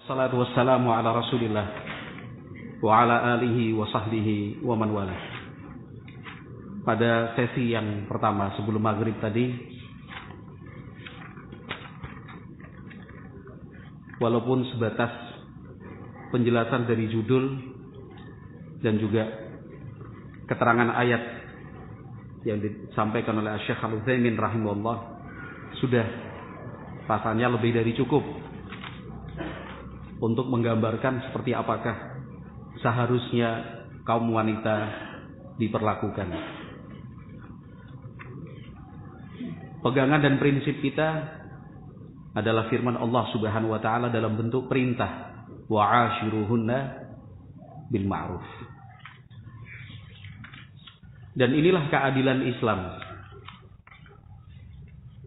Salatu wassalamu ala Rasulillah wa ala alihi wa sahbihi wa man wala. Pada sesi yang pertama sebelum maghrib tadi, walaupun sebatas penjelasan dari judul dan juga keterangan ayat yang disampaikan oleh Syekh Al-Utsaimin rahimahullah, sudah rasanya lebih dari cukup untuk menggambarkan seperti apakah seharusnya kaum wanita diperlakukan. Pegangan dan prinsip kita adalah firman Allah Subhanahu wa taala dalam bentuk perintah, wa 'ashiruhunna bil ma'ruf. Dan inilah keadilan Islam.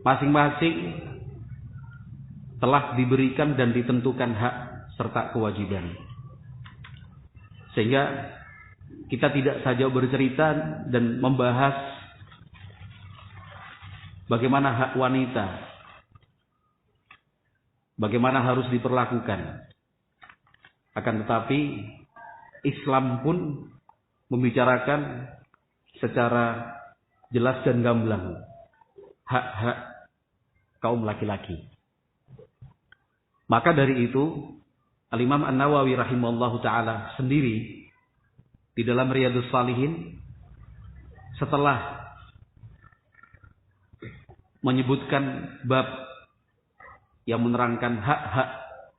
Masing-masing telah diberikan dan ditentukan hak serta kewajiban. Sehingga kita tidak saja bercerita dan membahas bagaimana hak wanita, bagaimana harus diperlakukan. Akan tetapi Islam pun membicarakan secara jelas dan gamblang hak-hak kaum laki-laki. Maka dari itu Al-Imam An-Nawawi rahimahullahu ta'ala sendiri di dalam Riyadhus Shalihin, setelah menyebutkan bab yang menerangkan hak-hak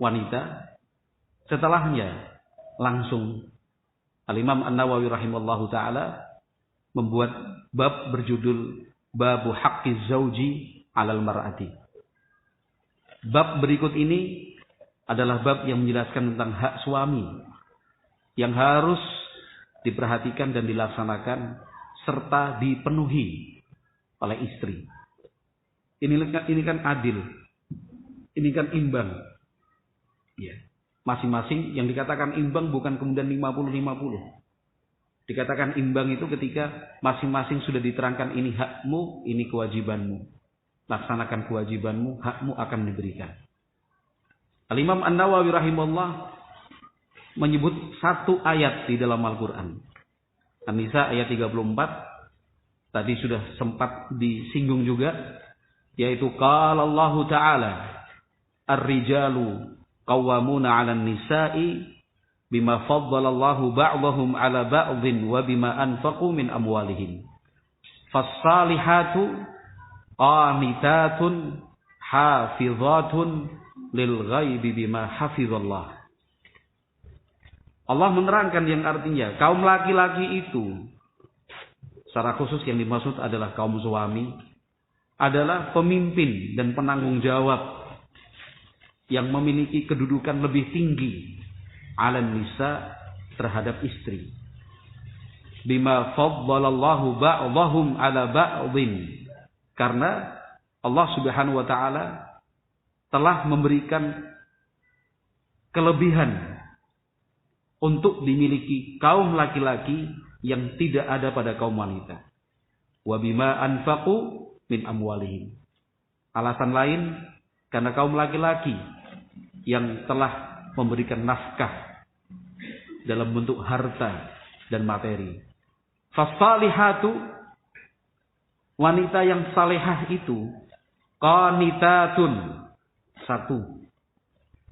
wanita, setelahnya langsung Al-Imam An-Nawawi rahimahullahu ta'ala membuat bab berjudul Babu Haqqiz Zawji 'alal Mar'ati. Bab berikut ini adalah bab yang menjelaskan tentang hak suami yang harus diperhatikan dan dilaksanakan serta dipenuhi oleh istri. Ini kan adil, ini kan imbang. Ya. Masing-masing yang dikatakan imbang bukan kemudian 50-50. Dikatakan imbang itu ketika masing-masing sudah diterangkan ini hakmu, ini kewajibanmu. Laksanakan kewajibanmu, hakmu akan diberikan. Al-Imam An-Nawawi rahimahullah menyebut satu ayat di dalam Al-Quran. An-Nisa ayat 34. Tadi sudah sempat disinggung juga. Yaitu qala Allah Ta'ala Ar-rijalu qawwamuna 'alan nisa'i bima faddalallahu ba'dahum 'ala ba'dhin wa bima anfaqu min amwalihim. Fas-salihatu qanitatun hafizatun lil ghaibi bima hafizallah. Allah menerangkan yang artinya kaum laki-laki itu, secara khusus yang dimaksud adalah kaum suami, adalah pemimpin dan penanggung jawab yang memiliki kedudukan lebih tinggi 'alan nisa terhadap istri. Bima faddalallahu ba'dahum 'ala ba'dhin. Karena Allah Subhanahu wa taala telah memberikan kelebihan untuk dimiliki kaum laki-laki yang tidak ada pada kaum wanita. Wa bima anfaqu min amwalihim. Alasan lain karena kaum laki-laki yang telah memberikan nafkah dalam bentuk harta dan materi. Fasalihatu, wanita yang salehah itu, qanitatun, satu,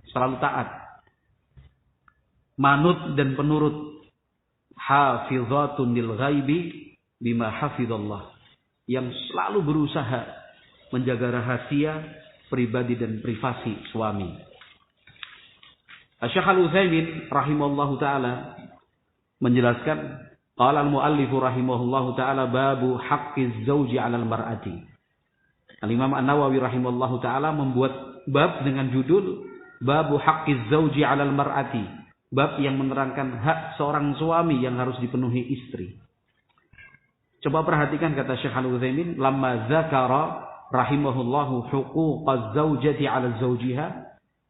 selalu taat, manut dan penurut, hafizatun lil ghaibi bima hafizallah, yang selalu berusaha menjaga rahasia pribadi dan privasi suami. Syekh Al-Utsaimin rahimahullahu taala menjelaskan, qala al-muallif rahimahullahu taala babu haqqiz zawji 'alal mar'ati. Al-Imam An-Nawawi rahimahullahu taala membuat bab dengan judul Babu Haqqiz Zawji 'alal Mar'ati, bab yang menerangkan hak seorang suami yang harus dipenuhi istri. Coba perhatikan kata Syekh Al-Utsaimin, lamma zakara rahimahullahu huquqaz zawjati 'ala zawjiha,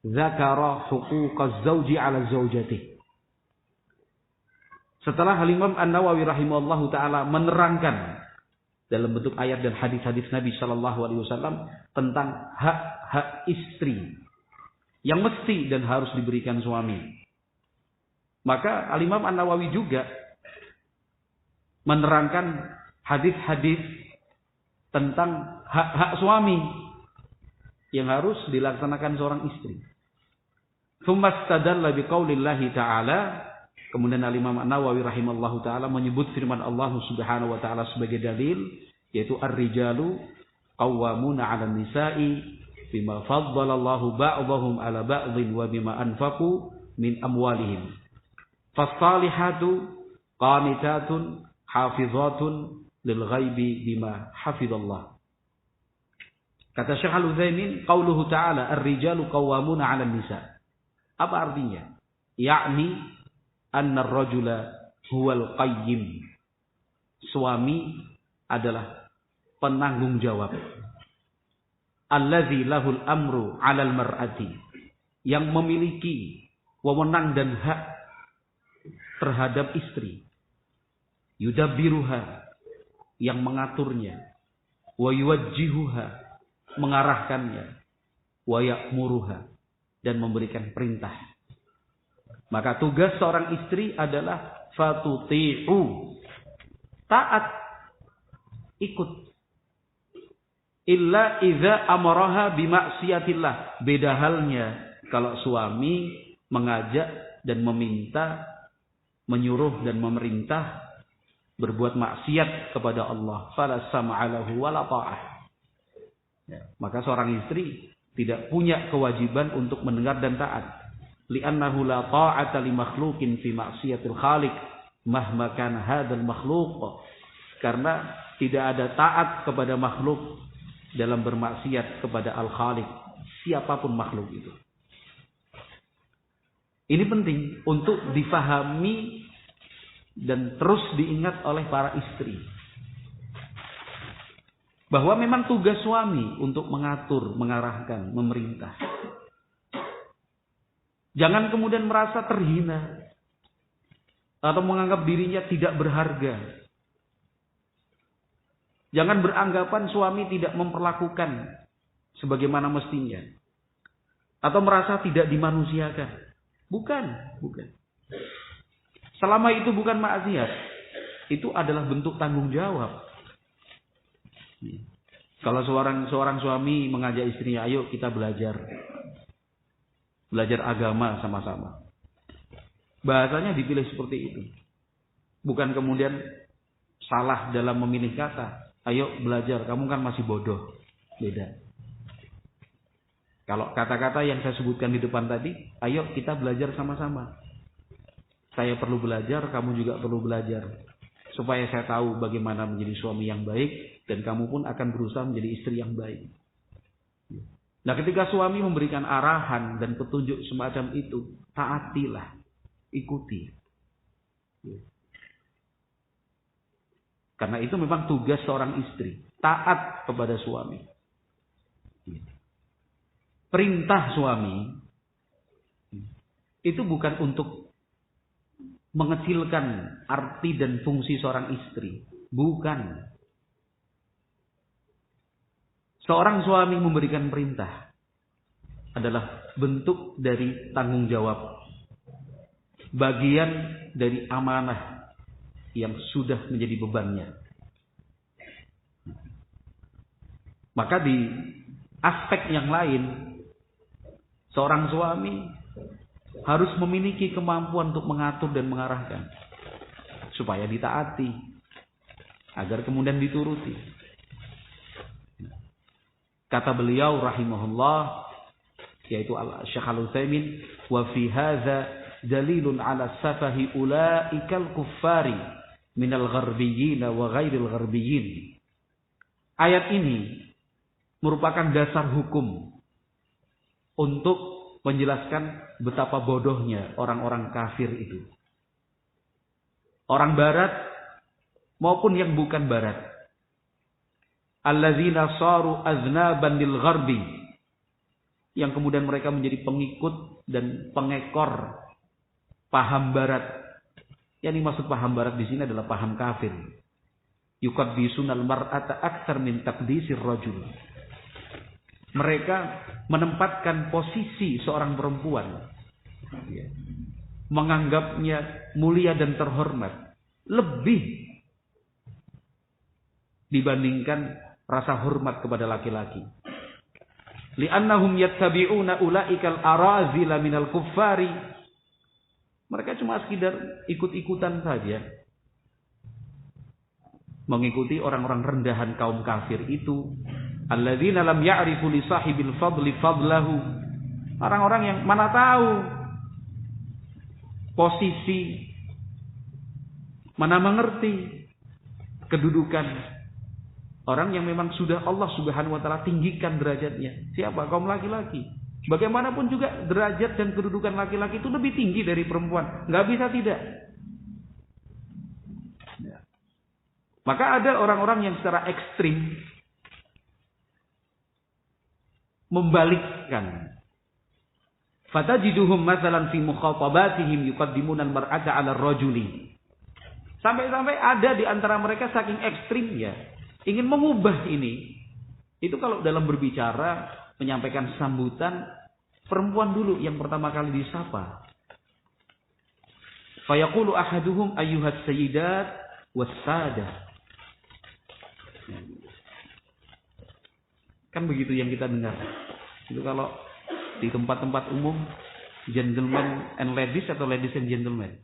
zakara huquqaz zawji 'ala zawjatihi. Setelah Al-Imam An-Nawawi rahimahullahu taala menerangkan dalam bentuk ayat dan hadis-hadis Nabi sallallahu alaihi wasallam tentang hak-hak istri yang mesti dan harus diberikan suami. Maka Al-Imam An-Nawawi juga menerangkan hadis-hadis tentang hak-hak suami yang harus dilaksanakan seorang istri. Tsumma istadalla biqaulillahi ta'ala, kemudian Al-Imam An-Nawawi rahimallahu taala menyebut firman Allah Subhanahu wa taala sebagai dalil, yaitu ar-rijalu qawwamuna 'alan nisa'i bima faddalallahu ba'dahum 'ala ba'dhin wa bima anfaqu min amwalihim. Fas-salihatu qanitatun hafizatun lil ghaibi bima hafizallah. Kata Syekh Al-Utsaimin, qauluhu ta'ala ar-rijalu qawwamuna 'alan nisa'. Apa artinya? Yakni anna ar-rajula huwal qayyim. Suami adalah penanggung jawab. Allazi lahul amru 'alal mar'ati, yang memiliki wewenang dan hak terhadap istri. Yudabbiruha, yang mengaturnya. Wa yuwajjihuha, mengarahkannya. Wa ya'muruha, dan memberikan perintah. Maka tugas seorang istri adalah fatuti'u, taat, ikut. Illa idza amaraha bimaksiatillah. Beda halnya kalau suami mengajak dan meminta, menyuruh dan memerintah berbuat maksiat kepada Allah. Fala sam'a lahu wala ta'ah. Maka seorang istri tidak punya kewajiban untuk mendengar dan taat. Li'annahu la ta'ata li makhluqin fi maksiatil khaliq mahma kana hadzal makhluq. Karena tidak ada taat kepada makhluk dalam bermaksiat kepada Al-Khaliq, siapapun makhluk itu. Ini penting untuk difahami dan terus diingat oleh para istri. Bahwa memang tugas suami untuk mengatur, mengarahkan, memerintah. Jangan kemudian merasa terhina atau menganggap dirinya tidak berharga. Jangan beranggapan suami tidak memperlakukan sebagaimana mestinya. Atau merasa tidak dimanusiakan. Bukan. Selama itu bukan maksiat, itu adalah bentuk tanggung jawab. Kalau seorang suami mengajak istrinya, ayo kita belajar agama sama-sama. Bahasanya dipilih seperti itu. Bukan kemudian salah dalam memilih kata. Ayo belajar, kamu kan masih bodoh. Beda. Kalau kata-kata yang saya sebutkan di depan tadi, ayo kita belajar sama-sama. Saya perlu belajar, kamu juga perlu belajar. Supaya saya tahu bagaimana menjadi suami yang baik, dan kamu pun akan berusaha menjadi istri yang baik. Nah, ketika suami memberikan arahan dan petunjuk semacam itu, taatilah, ikuti. Karena itu memang tugas seorang istri, taat kepada suami. Perintah suami itu bukan untuk mengecilkan arti dan fungsi seorang istri. Bukan. Seorang suami memberikan perintah adalah bentuk dari tanggung jawab. Bagian dari amanah yang sudah menjadi bebannya. Maka di aspek yang lain, seorang suami harus memiliki kemampuan untuk mengatur dan mengarahkan. Supaya ditaati. Agar kemudian dituruti. Kata beliau rahimahullah, yaitu Syekh Al-Utsaimin, wa fi hadza dalilun ala safahi ulaikal kuffari minal gharbiyyin wa ghairil gharbiyyin. Ayat ini merupakan dasar hukum untuk menjelaskan betapa bodohnya orang-orang kafir itu. Orang barat maupun yang bukan barat. Alladzina saru aznaban lil gharbi, yang kemudian mereka menjadi pengikut dan pengekor paham barat. Yang dimaksud paham barat di sini adalah paham kafir. Yuqaddisunal mar'ata aktsar min taqdisir rajul. Mereka menempatkan posisi seorang perempuan, menganggapnya mulia dan terhormat lebih dibandingkan rasa hormat kepada laki-laki. Li'annahum yattabi'una ulaikal arazila minal kuffari. Mereka cuma sekedar ikut-ikutan saja, mengikuti orang-orang rendahan kaum kafir itu. Alladzina lam ya'rifu li sahibil fadli fadlahu. Orang-orang yang mana tahu posisi, mana mengerti kedudukan orang yang memang sudah Allah Subhanahu wa taala tinggikan derajatnya. Siapa? Kaum laki-laki. Bagaimanapun juga derajat dan kedudukan laki-laki itu lebih tinggi dari perempuan. Nggak bisa tidak. Maka ada orang-orang yang secara ekstrim membalikkan. Fatajiduhum mathalan fi mukhatabatihim yuqaddimuna al-mar'ata 'ala ar-rajuli. Sampai-sampai ada di antara mereka saking ekstrimnya ingin mengubah ini. Itu kalau dalam berbicara, menyampaikan sambutan, perempuan dulu yang pertama kali disapa. Fayaqulu ahaduhum ayyuhas sayyidat was-sadah. Kan begitu yang kita dengar. Itu kalau di tempat-tempat umum, gentlemen and ladies atau ladies and gentlemen.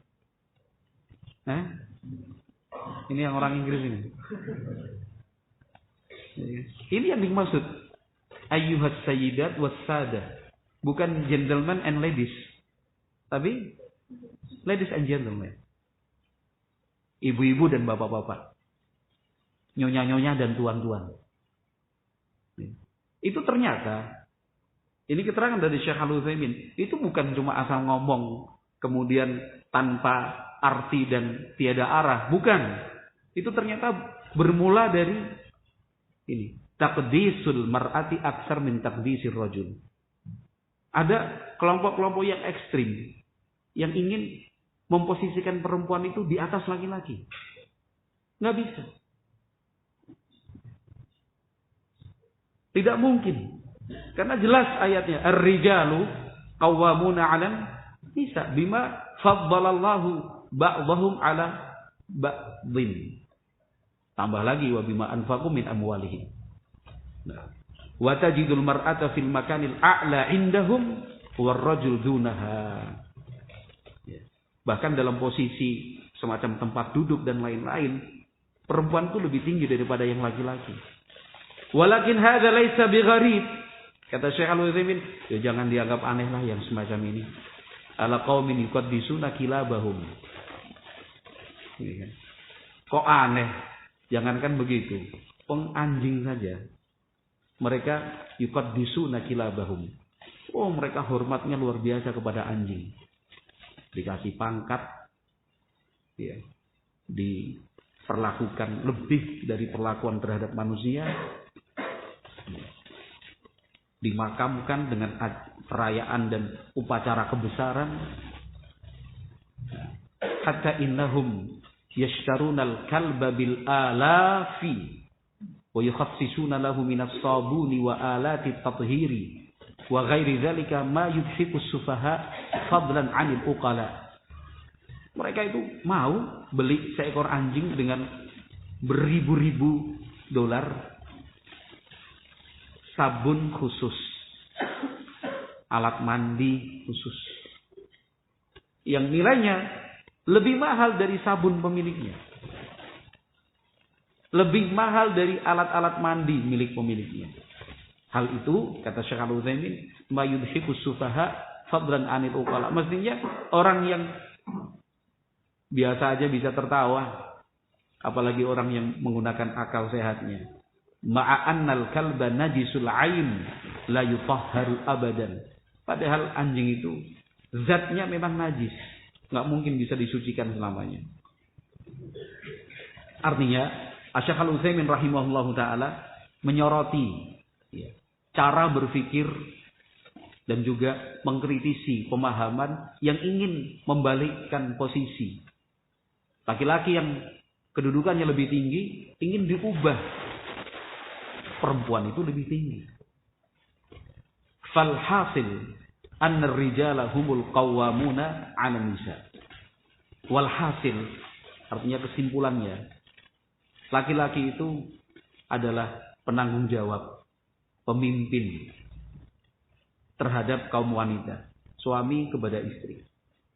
Ini yang orang Inggris ini. Ini yang dimaksud ayyuhas sayyidat was-sadah. Bukan gentlemen and ladies, tapi ladies and gentlemen. Ibu-ibu dan bapak-bapak. Nyonya-nyonya dan tuan-tuan. Itu ternyata, ini keterangan dari Syekh Al-Utsaimin, itu bukan cuma asal ngomong kemudian tanpa arti dan tiada arah, bukan. Itu ternyata bermula dari ini, taqdisul mar'ati aksar min taqdisir rajul. Ada kelompok-kelompok yang ekstrim yang ingin memposisikan perempuan itu di atas laki-laki. Nggak bisa. Tidak mungkin. Karena jelas ayatnya, ar-rijalu qawwamuna 'alan nisa bima faddalallahu ba'dahum 'ala ba'dhin. Tambah lagi wa bima anfaqu min amwalihim. Wa tajidul mar'ata fil makanil a'la 'indahum war-rajul dunaha. Bahkan dalam posisi semacam tempat duduk dan lain-lain, perempuan itu lebih tinggi daripada yang laki-laki. Walakin hadza laisa bigharib. Kata Syekh Al-Utsaimin, ya jangan dianggap aneh lah yang semacam ini. Ala qaumin yuqaddisuna kilabahum. Kok aneh? Jangankan begitu. Penganjing saja. Mereka yuqaddisuna kilabahum. Oh, mereka hormatnya luar biasa kepada anjing. Dikasih pangkat. Ya. Diperlakukan lebih dari perlakuan terhadap manusia. Dimakamkan dengan perayaan dan upacara kebesaran. Hatta innahum yashtarunal kalba bil alafi wa yukhassisuna lahu minas sabuni wa alati tathhiri wa ghairi dzalika ma yudhiku sufaha fadlan 'anil uqala. Mereka itu mau beli seekor anjing dengan beribu-ribu dolar, sabun khusus, alat mandi khusus, yang nilainya lebih mahal dari sabun pemiliknya, lebih mahal dari alat-alat mandi milik pemiliknya. Hal itu, kata Syekh Al-Utsaimin, ma yudhiku sufaha fadlan 'anil uqala. Mestinya orang yang biasa aja bisa tertawa, apalagi orang yang menggunakan akal sehatnya. Ma'annal kalba najisul ain la yutahharu abadan. Padahal anjing itu zatnya memang najis, nggak mungkin bisa disucikan selamanya. Artinya, Syekh Al-Utsaimin rahimahullahu taala menyoroti cara berpikir dan juga mengkritisi pemahaman yang ingin membalikkan posisi. Laki-laki yang kedudukannya lebih tinggi ingin diubah perempuan itu lebih tinggi. Falhasil anna ar-rijala humul qawwamuna 'ala nisa. Walhasil artinya kesimpulannya, laki-laki itu adalah penanggung jawab, pemimpin terhadap kaum wanita, suami kepada istri.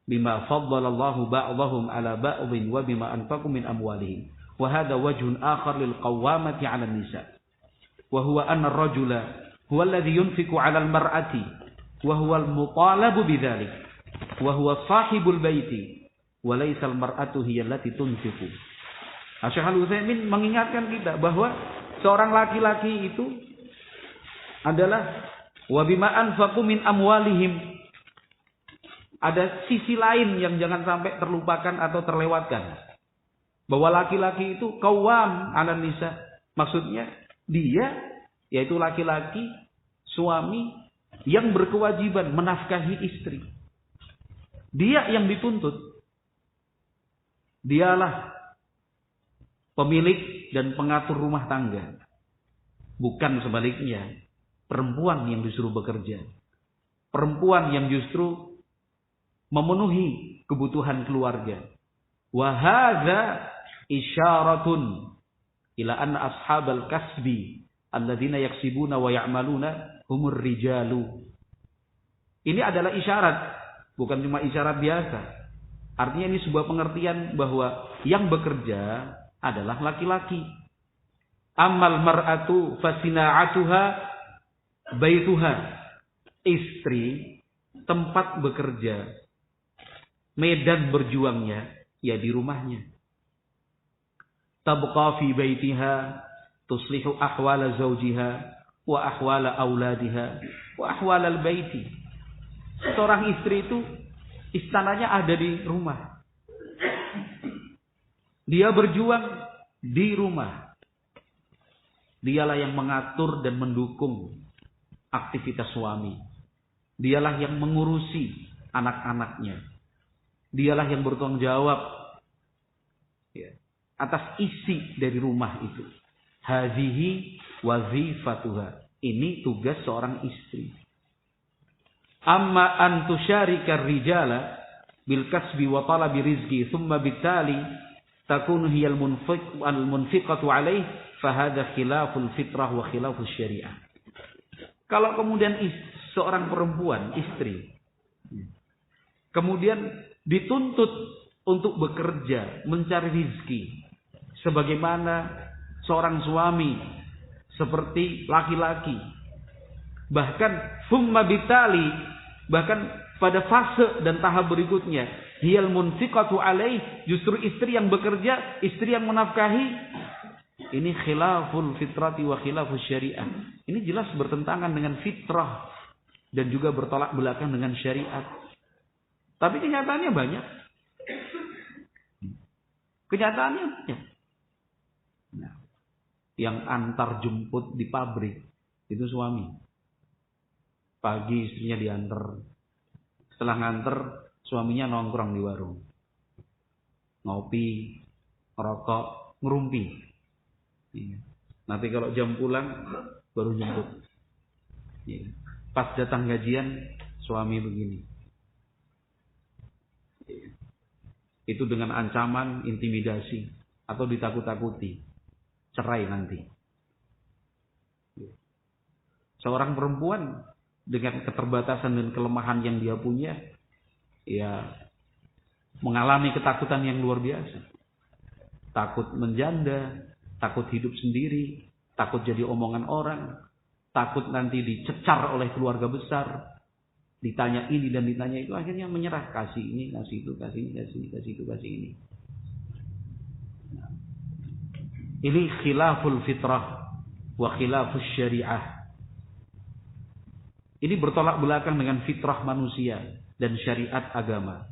Bima faddalallahu ba'dahum 'ala ba'dhin wa bima anfaqu min amwalihim. Wa hadha wajhun akhar lil qawwamati 'ala nisa. Wa huwa anna ar-rajula huwa alladhi yunfiqu 'ala al-mar'ati wa huwa al-mutalabu bidzalik. Wa huwa sahibul baiti wa laysa al-mar'atu hiya allati tunfiqu. Syekh Al-Utsaimin mengingatkan kita bahwa seorang laki-laki itu adalah wa bima anfaqu min amwalihim. Ada sisi lain yang jangan sampai terlupakan atau terlewatkan. Bahwa laki-laki itu qawwam 'ala nisa. Maksudnya dia yaitu laki-laki, suami yang berkewajiban menafkahi istri. Dia yang dituntut. Dialah pemilik dan pengatur rumah tangga. Bukan sebaliknya. Perempuan yang disuruh bekerja. Perempuan yang justru memenuhi kebutuhan keluarga. Wa hadza isyaratun ila anna ashabal kasbi alladzina yaksibuna wa ya'maluna humur rijalu. Ini adalah isyarat, bukan cuma isyarat biasa. Artinya ini sebuah pengertian bahwa yang bekerja adalah laki-laki. Ammal mar'atu fasina'atuha baituha. Istri tempat bekerja, medan berjuangnya ya di rumahnya. Tabqa fi baitiha tuslihu ahwala zawjiha wa ahwala auladiha wa ahwalal baiti. Seorang istri itu istananya ada di rumah. Dia berjuang di rumah. Dialah yang mengatur dan mendukung aktivitas suami. Dialah yang mengurusi anak-anaknya. Dialah yang bertanggung jawab atas isi dari rumah itu. Hadhihi wazifatuha. Ini tugas seorang istri. Amma an tusyarika rijala bil kasbi wa talabi rizqi thumma bitali takunu hiya al munfiqatu alaih fa hadha khilaful fitrah wa khilafus syariah. Kalau kemudian seorang perempuan, istri, kemudian dituntut untuk bekerja, mencari rizki sebagaimana seorang suami seperti laki-laki. Bahkan thumma bitali, bahkan pada fase dan tahap berikutnya, hiyal munfiqatu alaih, justru istri yang bekerja, istri yang menafkahi. Ini khilaful fitrati wa khilafus syariah. Ini jelas bertentangan dengan fitrah dan juga bertolak belakang dengan syariat. Tapi kenyataannya banyak. Kenyataannya banyak. Nah, yang antar jemput di pabrik itu suami. Pagi istrinya diantar. Setelah nganter, suaminya nongkrong di warung. Ngopi, rokok, ngerumpi. Nanti kalau jam pulang, baru jemput. Pas datang gajian, suami begini. Itu dengan ancaman, intimidasi, atau ditakut-takuti. Cerai nanti. Seorang perempuan dengan keterbatasan dan kelemahan yang dia punya, ya mengalami ketakutan yang luar biasa. Takut menjanda, takut hidup sendiri, takut jadi omongan orang, takut nanti dicecar oleh keluarga besar, ditanya ini dan ditanya itu, akhirnya menyerah, kasih ini, kasih itu, kasih ini, kasih ini, kasih itu, kasih ini. Ini khilaful fitrah wa khilafus syariah. Ini bertolak belakang dengan fitrah manusia dan syariat agama.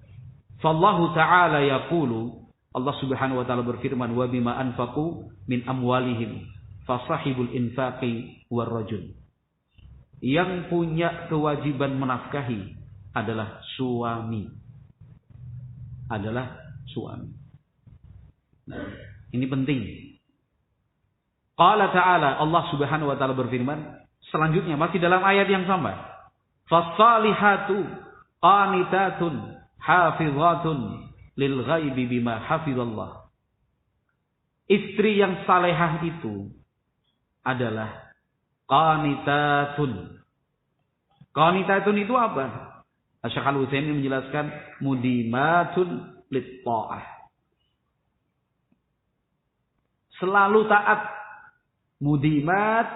Fallahu ta'ala yaqulu, Allah Subhanahu wa taala berfirman, wa bima anfaqu min amwalihim fasahibul infaqi war rajul. Yang punya kewajiban menafkahi adalah suami. Adalah suami. Nah, ini penting. Qala ta'ala, Allah Subhanahu wa taala berfirman selanjutnya masih dalam ayat yang sama. Fassalihatu qanitatun hafizatun lil ghaibi bima hafizallah. Istri yang salehah itu adalah qanitatun. Qanitatun itu apa? Syekh Al-Utsaimin menjelaskan mudimatun lit ta'ah. Selalu taat. Mudimat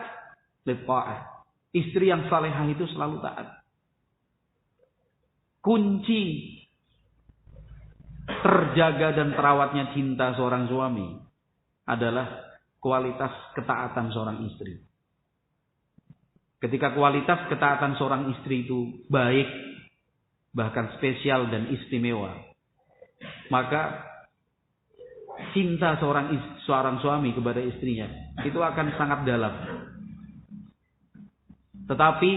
lit ta'ah. Istri yang salehah itu selalu taat. Kunci terjaga dan terawatnya cinta seorang suami adalah kualitas ketaatan seorang istri. Ketika kualitas ketaatan seorang istri itu baik, bahkan spesial dan istimewa, maka cinta seorang suami kepada istrinya itu akan sangat dalam. Tetapi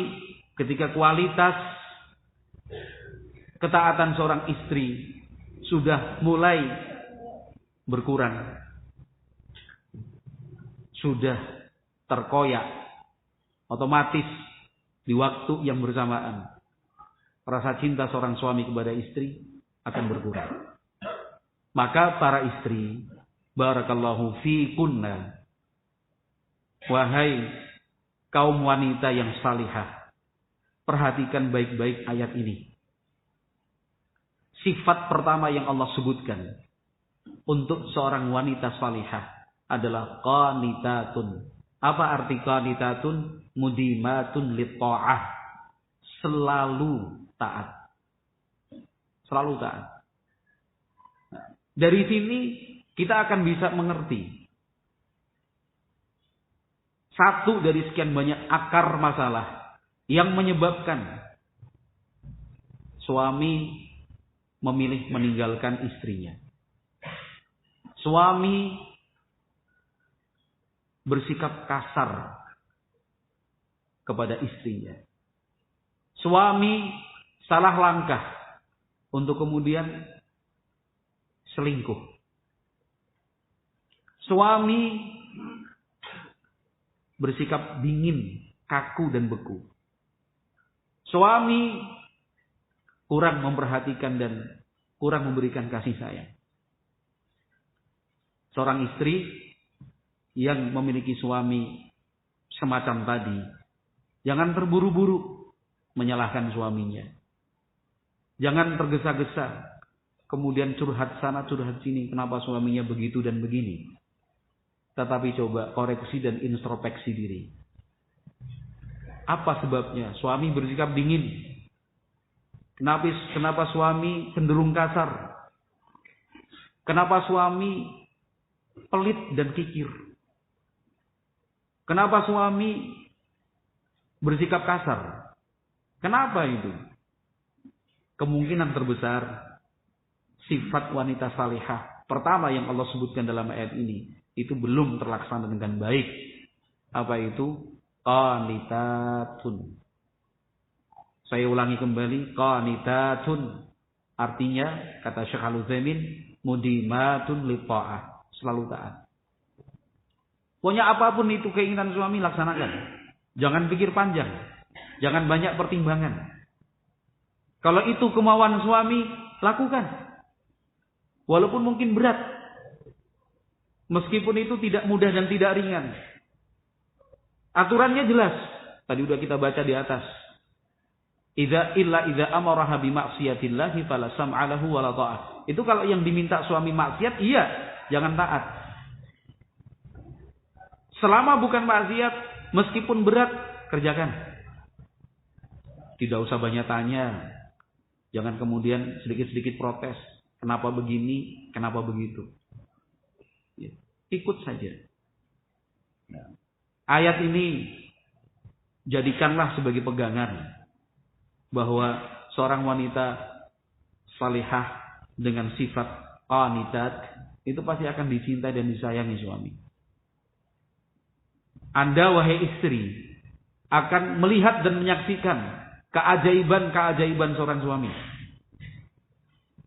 ketika kualitas ketaatan seorang istri sudah mulai berkurang, sudah terkoyak, otomatis di waktu yang bersamaan rasa cinta seorang suami kepada istri akan berkurang. Maka para istri, barakallahu fikunna, wahai kaum wanita yang salihah, perhatikan baik-baik ayat ini. Sifat pertama yang Allah sebutkan untuk seorang wanita salihah adalah qanitatun. Apa arti qanitatun? Mudimatun lit ta'ah. Selalu taat. Selalu taat. Dari sini kita akan bisa mengerti satu dari sekian banyak akar masalah yang menyebabkan suami memilih meninggalkan istrinya. Suami bersikap kasar kepada istrinya. Suami salah langkah untuk kemudian selingkuh. Suami bersikap dingin, kaku dan beku. Suami kurang memperhatikan dan kurang memberikan kasih sayang. Seorang istri yang memiliki suami semacam tadi, jangan terburu-buru menyalahkan suaminya. Jangan tergesa-gesa, kemudian curhat sana, curhat sini, kenapa suaminya begitu dan begini. Tetapi coba koreksi dan introspeksi diri. Apa sebabnya? Suami bersikap dingin. Kenapa suami cenderung kasar? Kenapa suami pelit dan kikir? Kenapa suami bersikap kasar? Kenapa itu? Kemungkinan terbesar sifat wanita salihah pertama yang Allah sebutkan dalam ayat ini itu belum terlaksana dengan baik. Apa itu? Qanitatun. Saya ulangi kembali, qanitatun. Artinya, kata Syekh Al-Utsaimin, mudimatun li ta'ah. Selalu taat. Pokoknya apapun itu keinginan suami, laksanakan. Jangan pikir panjang. Jangan banyak pertimbangan. Kalau itu kemauan suami, lakukan. Walaupun mungkin berat. Meskipun itu tidak mudah dan tidak ringan. Aturannya jelas. Tadi udah kita baca di atas. Idza amaraha bi maksiatillahi fala sam'a lahu wala ta'ah. Itu kalau yang diminta suami maksiat, iya, jangan taat. Selama bukan maksiat, meskipun berat, kerjakan. Tidak usah banyak tanya. Jangan kemudian sedikit-sedikit protes. Kenapa begini, kenapa begitu. Ya, ikut saja. Nah, ayat ini jadikanlah sebagai pegangan bahwa seorang wanita salihah dengan sifat qanitat itu pasti akan dicintai dan disayangi suami. Anda wahai istri akan melihat dan menyaksikan keajaiban-keajaiban seorang suami.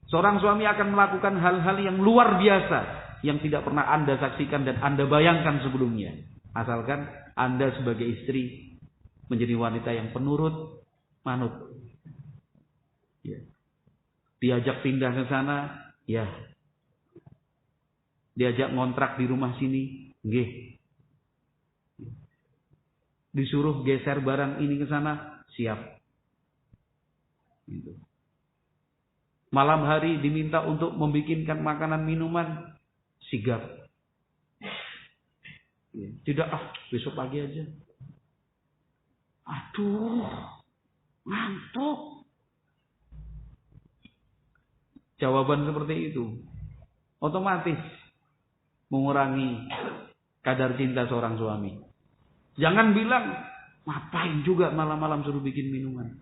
Seorang suami akan melakukan hal-hal yang luar biasa yang tidak pernah Anda saksikan dan Anda bayangkan sebelumnya. Asalkan Anda sebagai istri menjadi wanita yang penurut, manut. Ya. Diajak pindah ke sana, ya. Diajak ngontrak di rumah sini, nggih. Disuruh geser barang ini ke sana, siap. Gitu. Malam hari diminta untuk membikinkan makanan minuman, sigap. Tidak, besok pagi aja. Aduh, ngantuk. Jawaban seperti itu otomatis mengurangi kadar cinta seorang suami. Jangan bilang, ngapain juga malam-malam suruh bikin minuman.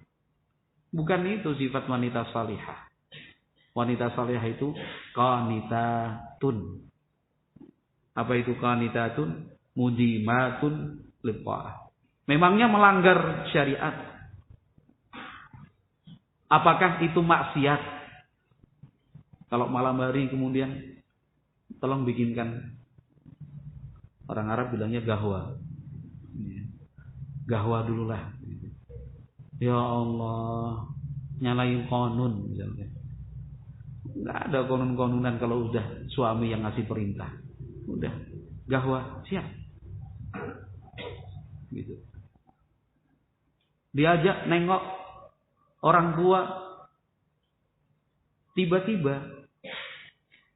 Bukan itu sifat wanita salihah. Wanita salihah itu qanitatun. Apa itu qanitatun? Mudimatun liqa'ah. Memangnya melanggar syariat. Apakah itu maksiat? Kalau malam hari kemudian tolong bikinkan, orang Arab bilangnya gahwa. Gahwa dululah. Ya Allah, nyalain konun misalnya. Nggak ada konun-konunan kalau udah suami yang ngasih perintah. Udah, gahwa, siap. Gitu. Diajak nengok orang tua, tiba-tiba,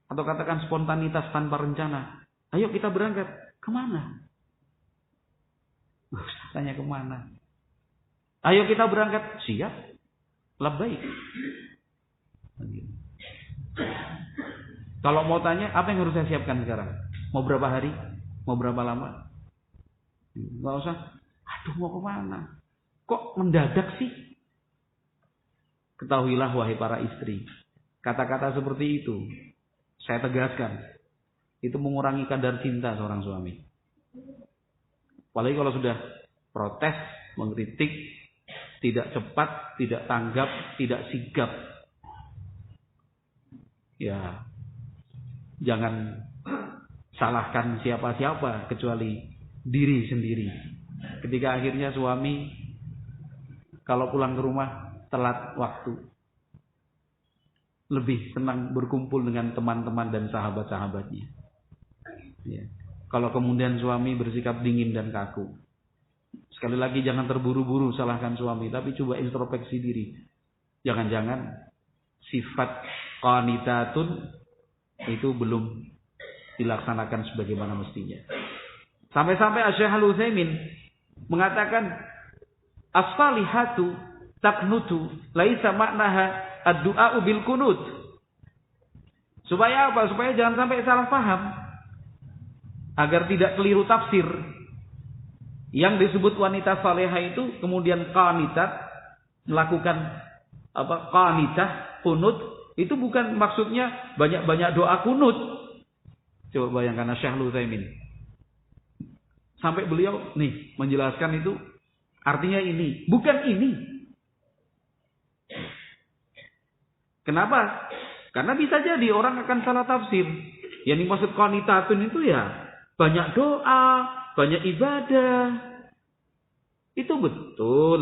atau katakan spontanitas tanpa rencana. Ayo kita berangkat. Kemana? Tanya kemana? Ayo kita berangkat. Siap. Labbaik. Kalau mau tanya, apa yang harus saya siapkan sekarang? Mau berapa hari? Mau berapa lama? Nggak usah. Aduh, mau kemana? Kok mendadak sih? Ketahuilah wahai para istri, kata-kata seperti itu, saya tegaskan, itu mengurangi kadar cinta seorang suami. Apalagi kalau sudah protes, mengkritik, tidak cepat, tidak tanggap, tidak sigap. Ya, jangan salahkan siapa-siapa kecuali diri sendiri. Ketika akhirnya suami kalau pulang ke rumah telat waktu, lebih senang berkumpul dengan teman-teman dan sahabat-sahabatnya. Ya. Kalau kemudian suami bersikap dingin dan kaku, sekali lagi jangan terburu-buru salahkan suami, tapi coba introspeksi diri. Jangan-jangan sifat qanitatun itu belum dilaksanakan sebagaimana mestinya. Sampai-sampai Syekh Al-Utsaimin mengatakan as-salihatu taqnutu laisa maknaha ad-du'a bil qunut. Supaya apa? Supaya jangan sampai salah paham. Agar tidak keliru tafsir. Yang disebut wanita salehah itu kemudian qanitat, melakukan qanitah, kunut, itu bukan maksudnya banyak-banyak doa kunut. Coba bayangkan Syekh Al-Utsaimin. Sampai beliau nih menjelaskan itu artinya ini, bukan ini. Kenapa? Karena bisa jadi orang akan salah tafsir. Yang dimaksud qanitatun itu ya banyak doa, banyak ibadah. Itu betul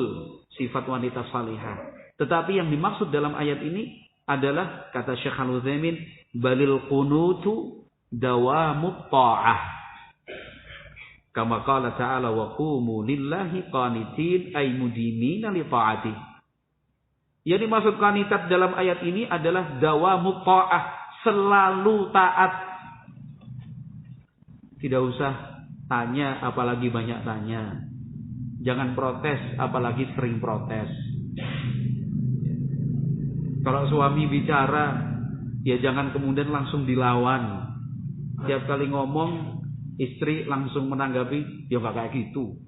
sifat wanita salihah. Tetapi yang dimaksud dalam ayat ini adalah kata Syekh Al-Utsaimin, balil qunutu dawamut ta'ah. Kama qala ta'ala wa qumu lillahi qanitin ay mudinina li ta'ati. Yang dimaksud qanitat dalam ayat ini adalah dawamut ta'ah, selalu taat. Tidak usah tanya apalagi banyak tanya. Jangan protes apalagi sering protes. Kalau suami bicara, ya jangan kemudian langsung dilawan. Tiap kali ngomong, istri langsung menanggapi, ya gak kayak gitu.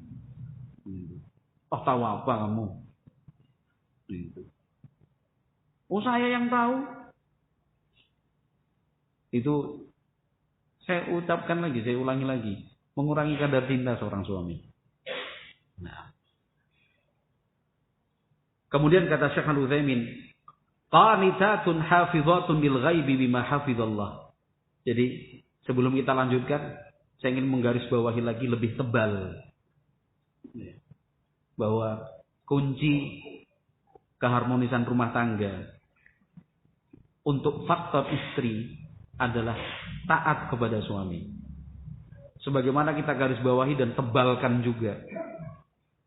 Oh, tahu apa kamu? Oh, saya yang tahu. Itu saya ucapkan lagi, saya ulangi lagi. Mengurangi kadar cinta seorang suami. Nah. Kemudian kata Syekh Al-Utsaimin, qanitatun hafizatun bil ghaibi bima hafizallah. Jadi sebelum kita lanjutkan, saya ingin menggarisbawahi lagi lebih tebal bahwa kunci keharmonisan rumah tangga untuk faktor istri adalah taat kepada suami. Sebagaimana kita garis bawahi dan tebalkan juga,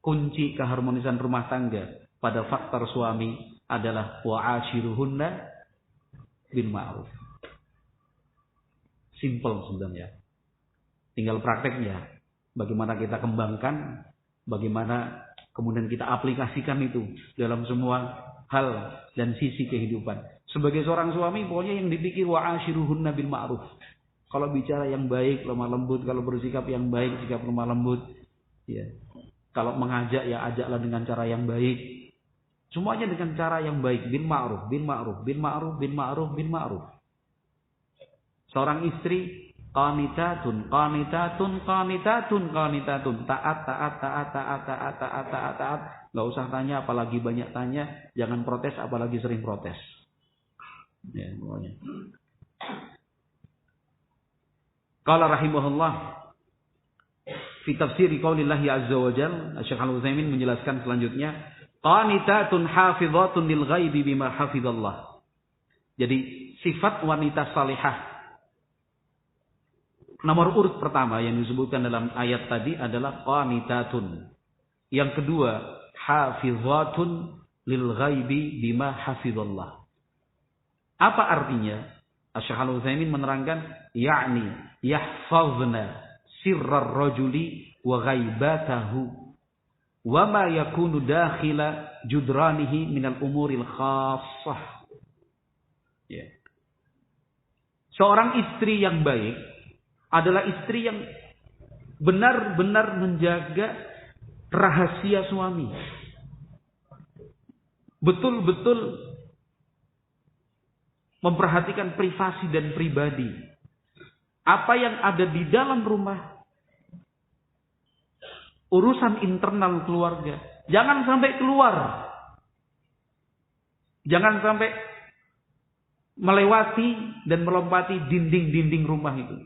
kunci keharmonisan rumah tangga pada faktor suami adalah wa'ashiruhunna bil ma'ruf. Simple sebenarnya. Tinggal prakteknya. Bagaimana kita kembangkan, bagaimana kemudian kita aplikasikan itu dalam semua hal dan sisi kehidupan. Sebagai seorang suami, pokoknya yang dipikir wa'ashiruhunna bil ma'ruf. Kalau bicara yang baik, lemah lembut. Kalau bersikap yang baik, sikap lemah lembut. Ya. Kalau mengajak, ya ajaklah dengan cara yang baik. Semuanya dengan cara yang baik. Bil ma'ruf, bil ma'ruf, bil ma'ruf, bil ma'ruf, bil ma'ruf. Seorang istri qanitatun, qanitatun, qanitatun, qanitatun. Taat, taat, taat, taat, taat, taat, taat, taat. Enggak usah tanya, apalagi banyak tanya. Jangan protes, apalagi sering protes. Ya, pokoknya. Qala rahimahullah fi tafsir qaulillahi azza wa jalla, Syekh Al-Utsaimin menjelaskan selanjutnya, qanitatun hafizatun lil ghaibi bima hafizallah. Jadi sifat wanita salihah nomor urut pertama yang disebutkan dalam ayat tadi adalah qanitatun. Yang kedua, hafizatun lil ghaibi bima hafizallah. Apa artinya? Syekh Al-Utsaimin menerangkan, yakni yahfazna sirrar rajuli wa ghaibatahu wa ma yakunu dakhila judranihi minal umuril khassah. Ya. Seorang istri yang baik adalah istri yang benar-benar menjaga rahasia suami. Betul-betul memperhatikan privasi dan pribadi. Apa yang ada di dalam rumah, urusan internal keluarga, jangan sampai keluar. Jangan sampai melewati dan melompati dinding-dinding rumah itu.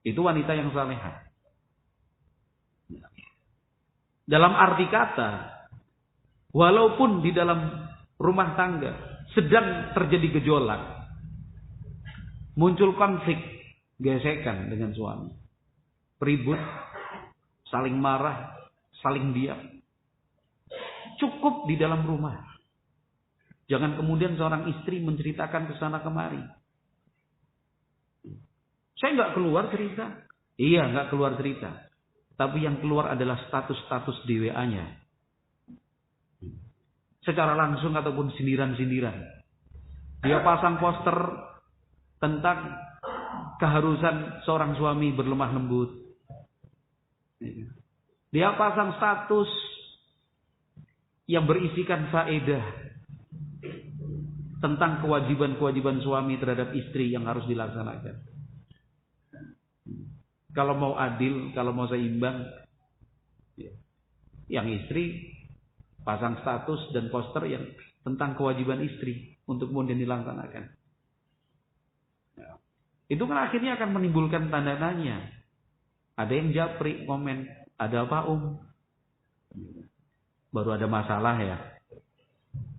Itu wanita yang salehah. Dalam arti kata, walaupun di dalam rumah tangga sedang terjadi gejolak, muncul konflik, gesekan dengan suami, ribut, saling marah, saling diam, cukup di dalam rumah. Jangan kemudian seorang istri menceritakan ke sana kemari. Saya nggak keluar cerita. Iya, nggak keluar cerita. Tapi yang keluar adalah status-status di WA-nya. Secara langsung ataupun sindiran-sindiran. Dia pasang poster tentang keharusan seorang suami berlemah lembut. Dia pasang status yang berisikan faedah tentang kewajiban-kewajiban suami terhadap istri yang harus dilaksanakan. Kalau mau adil, kalau mau seimbang, yang istri pasang status dan poster yang tentang kewajiban istri untuk kemudian dilaksanakan. Itu kan akhirnya akan menimbulkan tanda tanya. Ada yang japri komen, ada apa Baru ada masalah ya?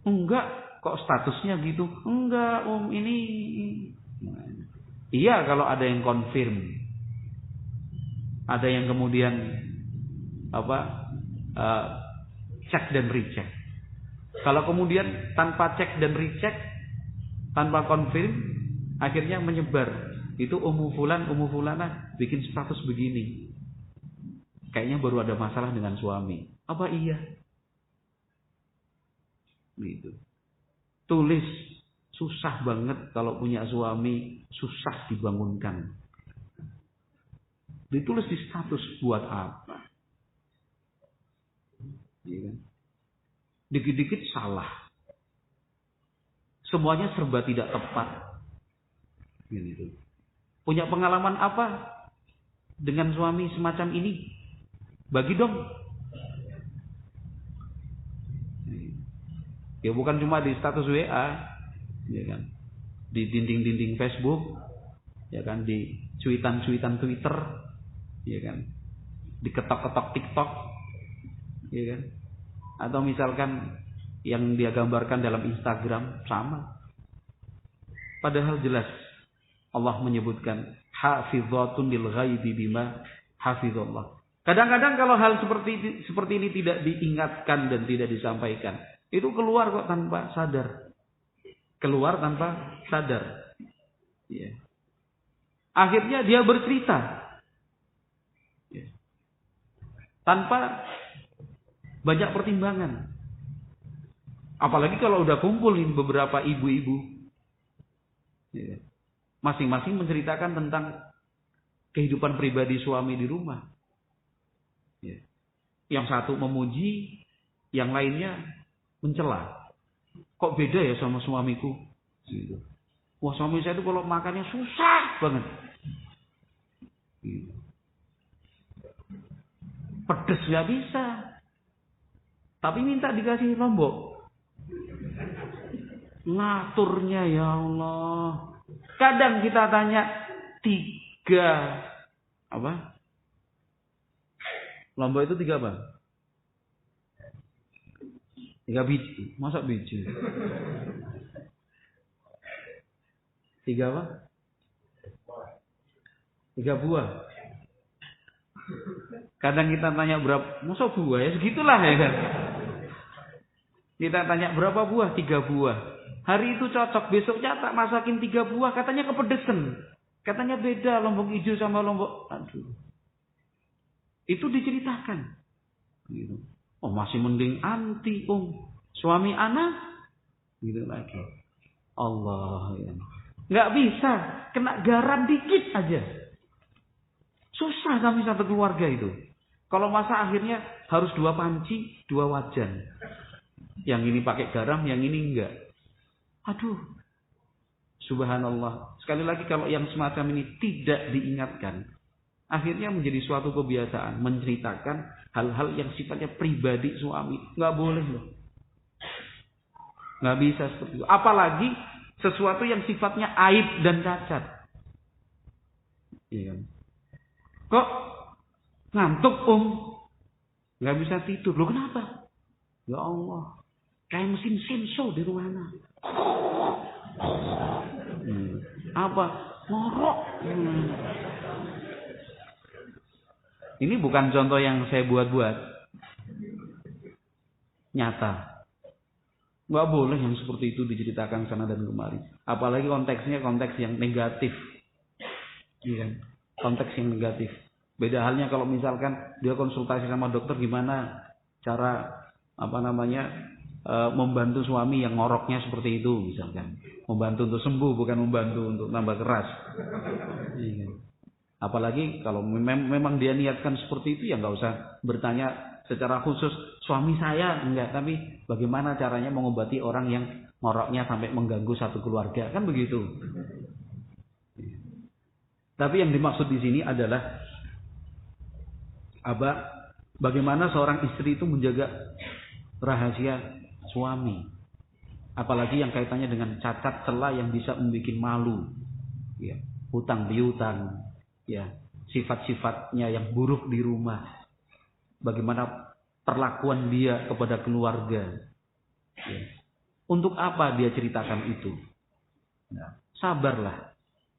Enggak, kok statusnya gitu? Enggak ini. Iya kalau ada yang konfirm. Ada yang kemudian cek dan recheck. Kalau kemudian tanpa cek dan recheck, tanpa konfirm, akhirnya menyebar. Itu fulana bikin status begini. Kayaknya baru ada masalah dengan suami. Apa iya? Gitu. Tulis, susah banget kalau punya suami, susah dibangunkan. Ditulis di status buat apa? Ya kan? Dikit-dikit salah. Semuanya serba tidak tepat. Gitu. Punya pengalaman apa dengan suami semacam ini? Bagi dong. Ya bukan cuma di status WA, ya kan? Di dinding-dinding Facebook, ya kan? Di cuitan-cuitan Twitter, ya kan? Di ketok-ketok TikTok, ya kan? Atau misalkan yang dia gambarkan dalam Instagram sama. Padahal jelas Allah menyebutkan hafizatun lil ghaibi bima hafizallah. Kadang-kadang kalau hal seperti ini tidak diingatkan dan tidak disampaikan, itu keluar kok tanpa sadar. Keluar tanpa sadar. Ya. Akhirnya dia bercerita. Ya. Tanpa banyak pertimbangan. Apalagi kalau udah kumpul beberapa ibu-ibu. Ya. Masing-masing menceritakan tentang kehidupan pribadi suami di rumah. Ya. Yang satu memuji, yang lainnya mencela. Kok beda ya sama suamiku? Gitu. Wah, suami saya itu kalau makannya susah banget. Gitu. Pedes nggak bisa, tapi minta dikasih lombok. Ngaturnya ya Allah. Kadang kita tanya 3 apa? Lombok itu 3 apa? 3 biji. Masa biji? 3 apa? 3 buah. Kadang kita tanya berapa? Masa buah ya? Segitulah ya kan? Kita tanya berapa buah? 3 buah. Hari itu cocok, besoknya tak masakin 3 buah, katanya kepedesan. Katanya beda lombok hijau sama lombok. Aduh. Itu diceritakan. Gitu. Oh, masih mending anti, suami anak. Gitu lagi. Allah ya. Nggak bisa, kena garam dikit aja. Susah kami satu keluarga itu. Kalau masa akhirnya harus 2 panci, 2 wajan. Yang ini pakai garam, yang ini enggak. Aduh. Subhanallah. Sekali lagi kalau yang semacam ini tidak diingatkan, akhirnya menjadi suatu kebiasaan menceritakan hal-hal yang sifatnya pribadi suami. Nggak boleh loh. Nggak bisa seperti itu. Apalagi sesuatu yang sifatnya aib dan cacat. Iya. Kok ngantuk nggak bisa tidur. Loh kenapa? Ya Allah. Kayak mesin senso di rumah. Apa? Ngorok. Ini bukan contoh yang saya buat-buat. Nyata. Nggak boleh yang seperti itu diceritakan sana dan kemari. Apalagi konteksnya konteks yang negatif. Iya. Konteks yang negatif. Beda halnya kalau misalkan dia konsultasi sama dokter gimana cara membantu suami yang ngoroknya seperti itu misalkan. Membantu untuk sembuh bukan membantu untuk nambah keras. Iya. Apalagi kalau memang dia niatkan seperti itu ya nggak usah bertanya secara khusus suami saya enggak, tapi bagaimana caranya mengobati orang yang ngoroknya sampai mengganggu satu keluarga, kan begitu. Tapi yang dimaksud di sini adalah bagaimana seorang istri itu menjaga rahasia suami, apalagi yang kaitannya dengan cacat celah yang bisa membuat malu, ya, hutang piutang, ya, sifat-sifatnya yang buruk di rumah, bagaimana perlakuan dia kepada keluarga, ya. Untuk apa dia ceritakan itu? Nah, sabarlah.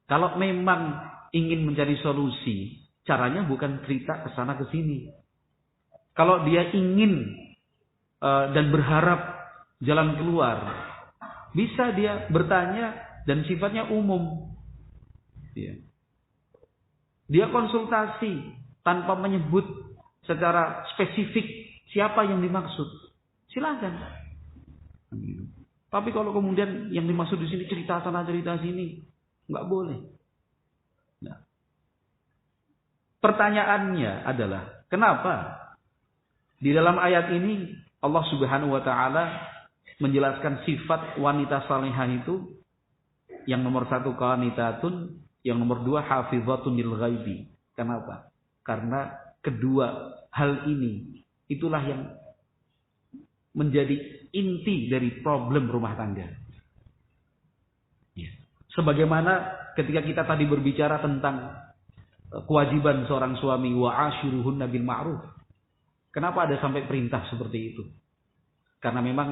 Kalau memang ingin mencari solusi, caranya bukan cerita ke sana ke sini. Kalau dia ingin dan berharap jalan keluar, bisa dia bertanya dan sifatnya umum. Ya. Dia konsultasi tanpa menyebut secara spesifik siapa yang dimaksud. Silakan. Tapi kalau kemudian yang dimaksud di sini cerita sana cerita sini, nggak boleh. Nah. Pertanyaannya adalah kenapa di dalam ayat ini Allah Subhanahu wa taala menjelaskan sifat wanita salihah itu yang nomor 1 qanitatun, yang nomor 2 hafizatun lil ghaibi. Kenapa? Karena kedua hal ini itulah yang menjadi inti dari problem rumah tangga. Ya. Sebagaimana ketika kita tadi berbicara tentang kewajiban seorang suami wa ashiruhunna bil ma'ruf. Kenapa ada sampai perintah seperti itu? Karena memang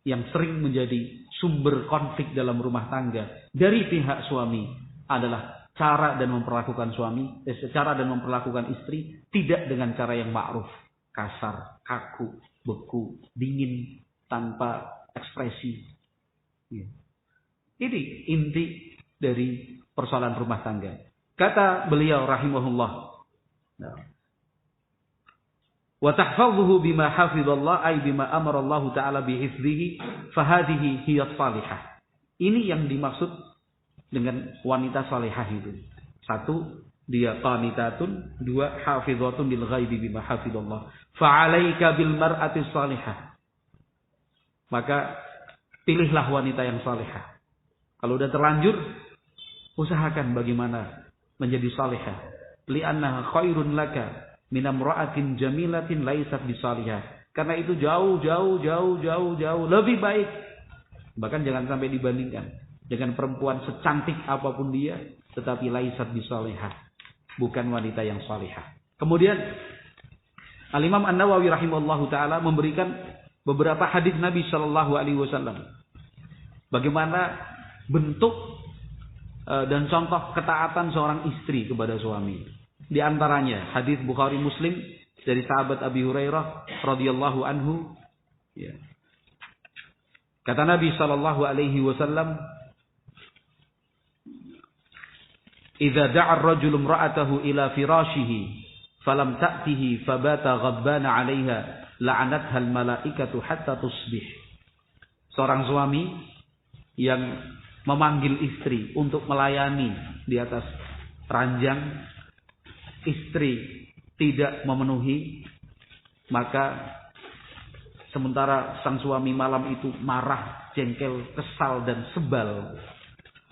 yang sering menjadi sumber konflik dalam rumah tangga dari pihak suami adalah cara dan memperlakukan cara dan memperlakukan istri tidak dengan cara yang ma'ruf, kasar, kaku, beku, dingin, tanpa ekspresi. Ini inti dari persoalan rumah tangga. Kata beliau rahimahullah, wa tahfazuhu bima hafizallah ay bima amara Allah taala bi hifdzihi fa hadhihi hiya salihah. Ini yang dimaksud dengan wanita salihah itu. Satu, dia qanitatun, dua, hafizatun lil ghaibi bima hafizallah. Fa 'alaika bil mar'ati salihah. Maka pilihlah wanita yang salihah. Kalau udah terlanjur, usahakan bagaimana menjadi salihah. Li'annaha khairun laka min imra'atin jamilatin laysat bisalihah. Karena itu jauh lebih baik. Bahkan jangan sampai dibandingkan dengan perempuan secantik apapun dia, tetapi laysat bisalihah, bukan wanita yang salihah. Kemudian Al-Imam An-Nawawi rahimahullahu taala memberikan beberapa hadis Nabi sallallahu alaihi wasallam. Bagaimana bentuk dan contoh ketaatan seorang istri kepada suami. Di antaranya hadis Bukhari Muslim dari sahabat Abi Hurairah radhiyallahu anhu, ya. Kata Nabi sallallahu alaihi wasallam, "Idza da'a ar-rajulu imra'atahu ila firashihi falam ta'tihi fabata ghadbana 'alayha la'anatha al-mala'ikatu hatta tusbih." Seorang suami yang memanggil istri untuk melayani di atas ranjang, istri tidak memenuhi, maka sementara sang suami malam itu marah, jengkel, kesal dan sebal,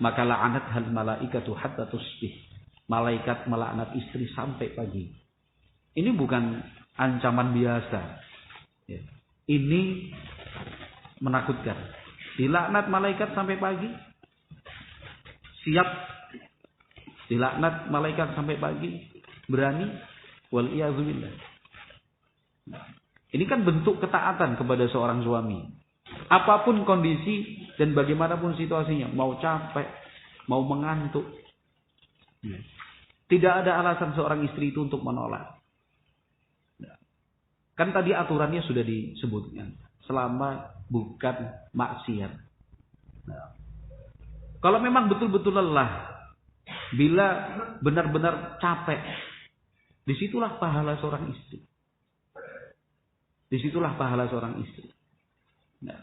maka la'anat hal malaikatu hatta tusbih. Malaikat melaknat istri sampai pagi. Ini bukan ancaman biasa. Ini menakutkan. Dilaknat malaikat sampai pagi. Siap dilaknat malaikat sampai pagi. Berani? Wal iyadzubillah. Ini kan bentuk ketaatan kepada seorang suami. Apapun kondisi dan bagaimanapun situasinya, mau capek, mau mengantuk, tidak ada alasan seorang istri itu untuk menolak. Kan tadi aturannya sudah disebutkan, selama bukan maksiat. Kalau memang betul-betul lelah, bila benar-benar capek, disitulah pahala seorang istri. Disitulah pahala seorang istri. Nah,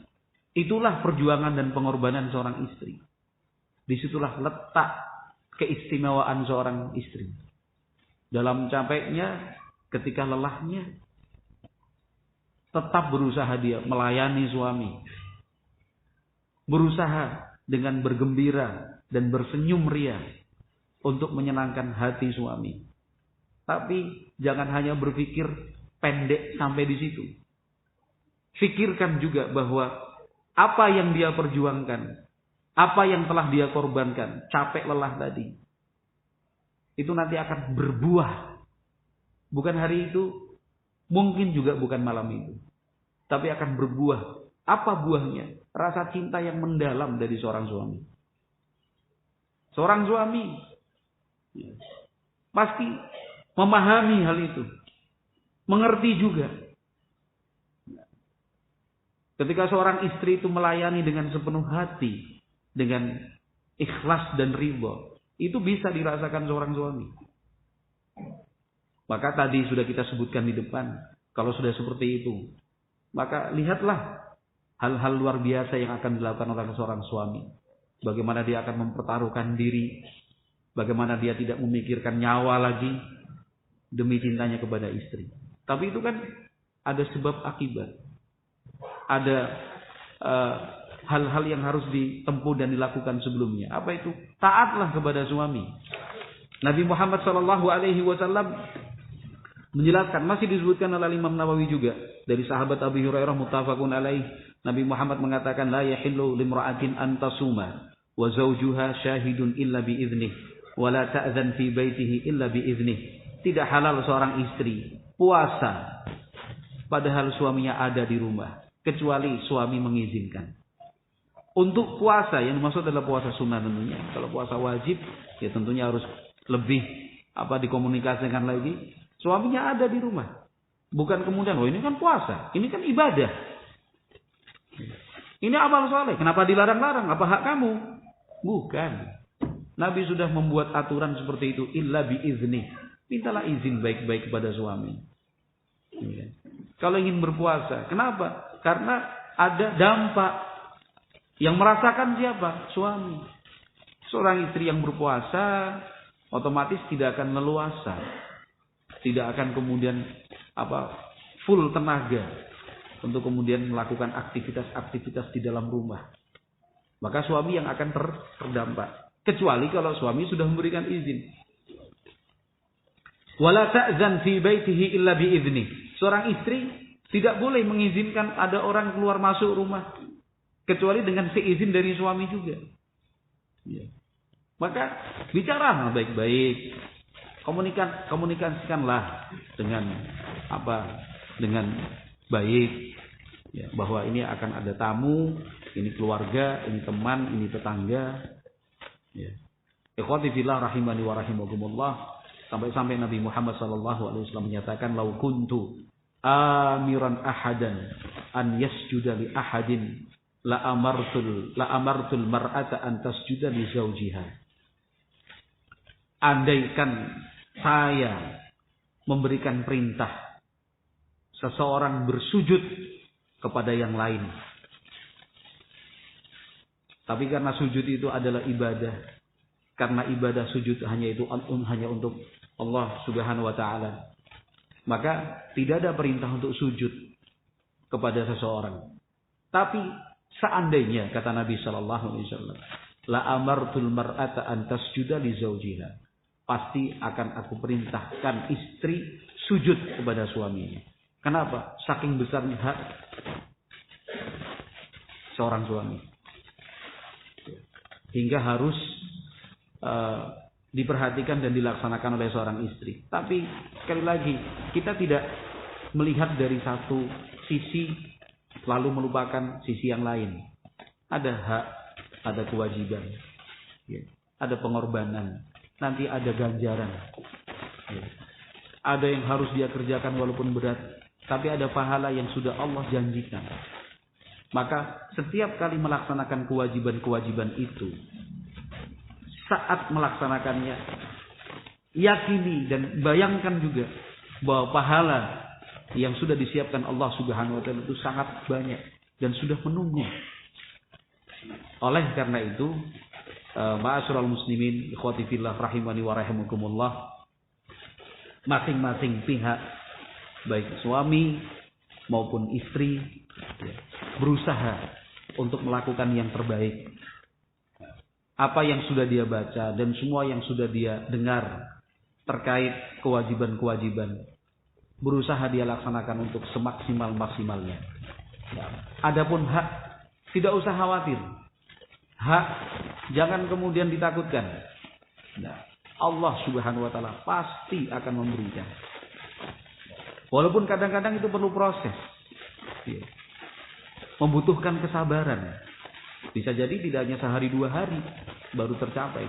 itulah perjuangan dan pengorbanan seorang istri. Disitulah letak keistimewaan seorang istri. Dalam capeknya, ketika lelahnya, tetap berusaha dia melayani suami. Berusaha dengan bergembira dan bersenyum ria untuk menyenangkan hati suami. Tapi jangan hanya berpikir pendek sampai di situ. Fikirkan juga bahwa apa yang dia perjuangkan, apa yang telah dia korbankan, capek lelah tadi, itu nanti akan berbuah. Bukan hari itu, mungkin juga bukan malam itu, tapi akan berbuah. Apa buahnya? Rasa cinta yang mendalam dari seorang suami. Seorang suami pasti memahami hal itu, mengerti juga. Ketika seorang istri itu melayani dengan sepenuh hati, dengan ikhlas dan ridha, itu bisa dirasakan seorang suami. Maka tadi sudah kita sebutkan di depan, kalau sudah seperti itu, maka lihatlah hal-hal luar biasa yang akan dilakukan oleh seorang suami. Bagaimana dia akan mempertaruhkan diri, bagaimana dia tidak memikirkan nyawa lagi demi cintanya kepada istri. Tapi itu kan ada sebab akibat. Ada hal-hal yang harus ditempuh dan dilakukan sebelumnya. Apa itu? Taatlah kepada suami. Nabi Muhammad SAW menjelaskan, masih disebutkan oleh Imam Nawawi juga dari sahabat Abi Hurairah muttafaqun alaih. Nabi Muhammad mengatakan, la yahillu limra'atin an tasuma wa zawjuha syahidun illa bi idnih wa la ta'zan fi baitihi illa bi idnih. Tidak halal seorang istri puasa padahal suaminya ada di rumah. kecuali suami mengizinkan. Untuk puasa, yang dimaksud adalah puasa sunnah tentunya. Kalau puasa wajib, ya tentunya harus lebih dikomunikasikan lagi. Suaminya ada di rumah. Bukan kemudian, ini kan puasa, ini kan ibadah. Ini amal soleh, kenapa dilarang-larang? Apa hak kamu? Bukan. Nabi sudah membuat aturan seperti itu. Illa biizni. Mintalah izin baik-baik kepada suami. Ya. Kalau ingin berpuasa, kenapa? Karena ada dampak. Yang merasakan siapa? Suami. Seorang istri yang berpuasa otomatis tidak akan leluasa. Tidak akan kemudian full tenaga untuk kemudian melakukan aktivitas-aktivitas di dalam rumah. Maka suami yang akan terdampak. Kecuali kalau suami sudah memberikan izin. Wala ta'zan fi baitihi illa biizni. Seorang istri tidak boleh mengizinkan ada orang keluar masuk rumah kecuali dengan seizin dari suami juga. Ya. Maka bicaralah baik-baik. Komunikasikanlah dengan dengan baik, ya, bahwa ini akan ada tamu, ini keluarga, ini teman, ini tetangga. Ya. Ikhwati fillah rahimani wa rahimakumullah. Sampai-sampai Nabi Muhammad SAW menyatakan, "Lau kuntu amiran ahadan an yasjuda li ahadin la amartul mar'ata an tasjuda li zawjiha." Andaikan saya memberikan perintah seseorang bersujud kepada yang lain, tapi karena sujud itu adalah ibadah, karena ibadah sujud hanya untuk Allah Subhanahu wa taala, maka tidak ada perintah untuk sujud kepada seseorang. Tapi seandainya, kata Nabi sallallahu alaihi wasallam, la amartul mar'ata an tasjuda li zawjiha, pasti akan aku perintahkan istri sujud kepada suaminya. Kenapa? Saking besarnya hak seorang suami, hingga harus diperhatikan dan dilaksanakan oleh seorang istri. Tapi sekali lagi, kita tidak melihat dari satu sisi lalu melupakan sisi yang lain. Ada hak, ada kewajiban, ya, ada pengorbanan, nanti ada ganjaran, ya. Ada yang harus dia kerjakan walaupun berat, tapi ada pahala yang sudah Allah janjikan. Maka setiap kali melaksanakan kewajiban-kewajiban itu, saat melaksanakannya, yakini dan bayangkan juga bahwa pahala yang sudah disiapkan Allah Subhanahu wa taala itu sangat banyak dan sudah menunggu. Oleh karena itu, ma'asyiral muslimin, ikhwati fillah rahimani wa rahimakumullah, masing-masing pihak, baik suami maupun istri, berusaha untuk melakukan yang terbaik. Apa yang sudah dia baca dan semua yang sudah dia dengar terkait kewajiban-kewajiban, berusaha dia laksanakan untuk semaksimal-maksimalnya. Adapun hak, tidak usah khawatir. Hak jangan kemudian ditakutkan. Allah Subhanahu wa taala pasti akan memberikan. Walaupun kadang-kadang itu perlu proses. Membutuhkan kesabaran. Bisa jadi tidak hanya sehari 2 hari baru tercapai.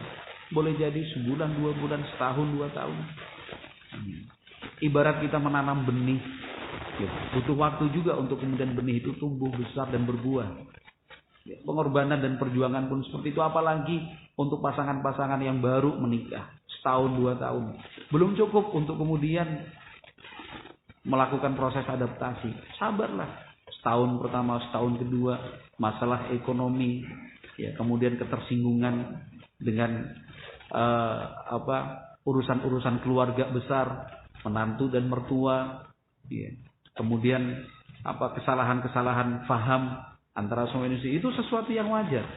Boleh jadi sebulan, 2 bulan, setahun, 2 tahun. Ibarat kita menanam benih, butuh waktu juga untuk kemudian benih itu tumbuh besar dan berbuah. Pengorbanan dan perjuangan pun seperti itu, apalagi untuk pasangan-pasangan yang baru menikah, setahun 2 tahun. Belum cukup untuk kemudian melakukan proses adaptasi. Sabarlah. Setahun pertama, setahun kedua, masalah ekonomi, ya, kemudian ketersinggungan dengan urusan-urusan keluarga besar, menantu dan mertua, ya. Kemudian kesalahan-kesalahan faham antara suami istri, itu sesuatu yang wajar.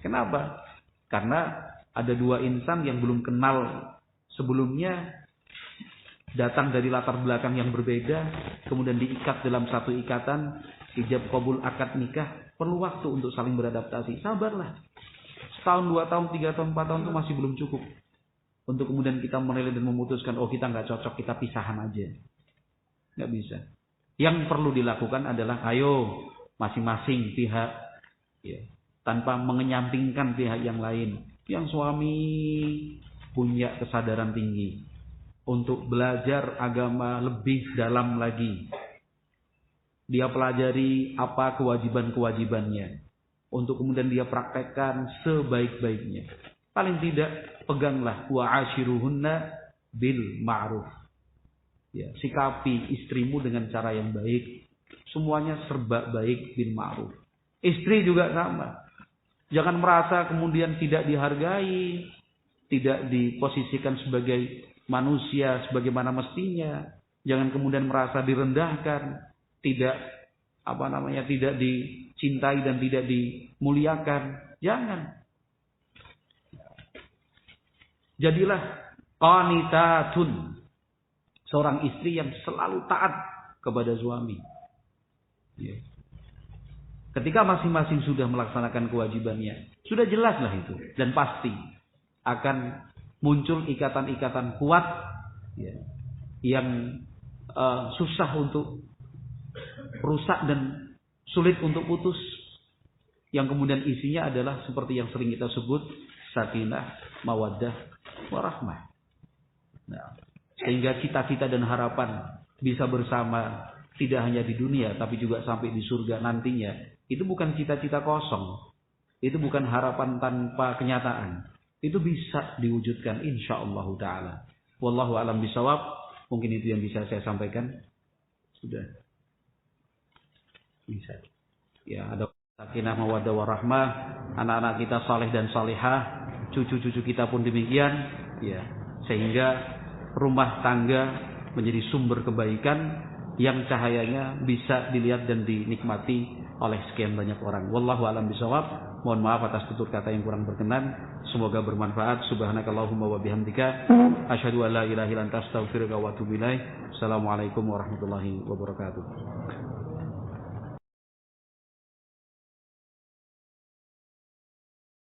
Kenapa? Karena ada 2 insan yang belum kenal sebelumnya, datang dari latar belakang yang berbeda, kemudian diikat dalam satu ikatan, ijab qabul akad nikah, perlu waktu untuk saling beradaptasi. Sabarlah. Setahun, 2 tahun, 3 tahun, 4 tahun itu masih belum cukup untuk kemudian kita menilai dan memutuskan, oh kita nggak cocok, kita pisahan aja. Nggak bisa. Yang perlu dilakukan adalah, ayo masing-masing pihak, ya, tanpa mengenyampingkan pihak yang lain. Yang suami punya kesadaran tinggi untuk belajar agama lebih dalam lagi. Dia pelajari apa kewajiban-kewajibannya, untuk kemudian dia praktekkan sebaik-baiknya. Paling tidak peganglah wa ashiruhunna bil ma'ruf. Ya, sikapi istrimu dengan cara yang baik. Semuanya serba baik bil ma'ruf. Istri juga sama. Jangan merasa kemudian tidak dihargai, tidak diposisikan sebagai manusia sebagaimana mestinya. Jangan kemudian merasa direndahkan, tidak tidak dicintai dan tidak dimuliakan. Jangan. Jadilah qanitatun, seorang istri yang selalu taat kepada suami. Ya. Ketika masing-masing sudah melaksanakan kewajibannya, sudah jelaslah itu dan pasti akan muncul ikatan-ikatan kuat, ya, yang susah untuk rusak dan sulit untuk putus, yang kemudian isinya adalah seperti yang sering kita sebut sakinah, mawaddah, warahmah. Nah, sehingga cita-cita dan harapan bisa bersama tidak hanya di dunia tapi juga sampai di surga nantinya. Itu bukan cita-cita kosong. Itu bukan harapan tanpa kenyataan. Itu bisa diwujudkan insyaallah taala. Wallahu a'lam bishawab. Mungkin itu yang bisa saya sampaikan. Sudah. Bisa. Ya, ada sakinah mawaddah warahmah, anak-anak kita saleh dan salihah, cucu-cucu kita pun demikian, ya. Sehingga rumah tangga menjadi sumber kebaikan yang cahayanya bisa dilihat dan dinikmati oleh sekian banyak orang. Wallahu a'lam bishawab. Mohon maaf atas tutur kata yang kurang berkenan. Semoga bermanfaat. Subhanakallahumma wa bihamdika asyhadu an la ilaha illa anta astaghfiruka wa atubu ilaik. Assalamualaikum warahmatullahi wabarakatuh.